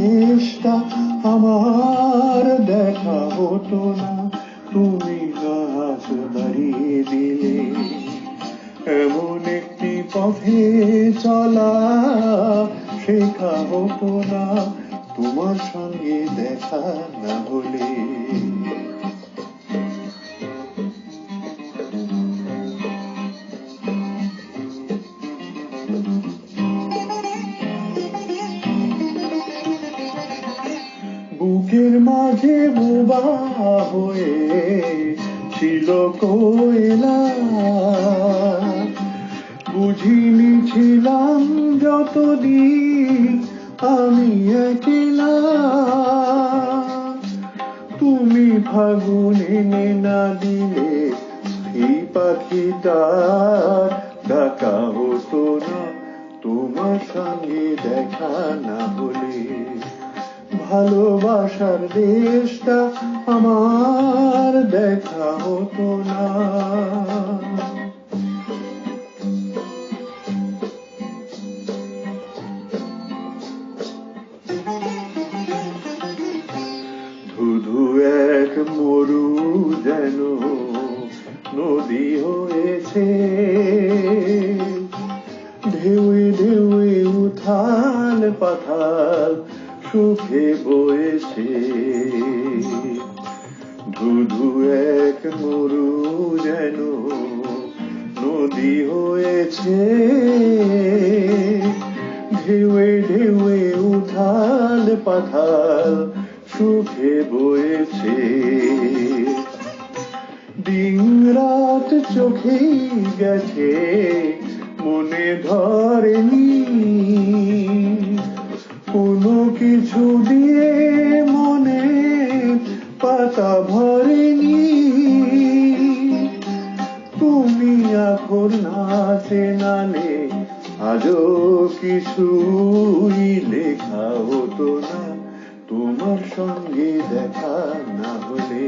দেশটা আমার দেখা হতো না, তুমি না হাত বাড়িয়ে দিলে। এমন একটি পথে চলা শেখা হতো না, তোমার সঙ্গে দেখা না হলে। বুকের মাঝে বোবা হয়ে ছিল কোয়েলা, বুঝিনি ছিলাম যতদিন আমি একলা। তুমি ফাগুন এনে না দিলে এই পাখিটার ডাকা হতো না, তোমার সঙ্গে দেখা না হলে। ভালোবাসার দেশটা আমার দেখা হতো না। ধুধু এক মরু যেন নদী হয়েছে, ঢেউয়ে ঢেউয়ে উথাল পাথাল সুখে বয়েছে। ধুধু এক মরু যেন নদী হয়েছে, ঢেউয়ে ঢেউয়ে উথাল পাথাল সুখে বয়েছে। দিন রাত চোখেই গেছে মনে ধরেনি, কোনো কিছু দিয়ে মনে পাতা ভরেনি। তুমি এখন নাচে নালে আজও কিছুই লেখা হতো না, তোমার সঙ্গে দেখা না হলে।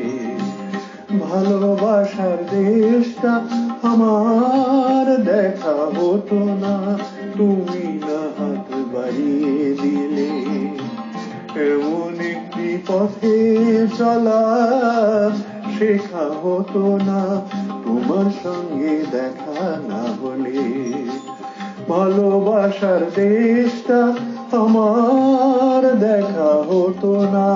ভালোবাসার দেশটা আমার দেখা হতো না, তুমি না হাত বাড়িয়ে দিলে। এমন একটি পথে চলা শেখা হতো না, তোমার সঙ্গে দেখা না হলে। ভালোবাসার দেশটা আমার দেখা হতো না।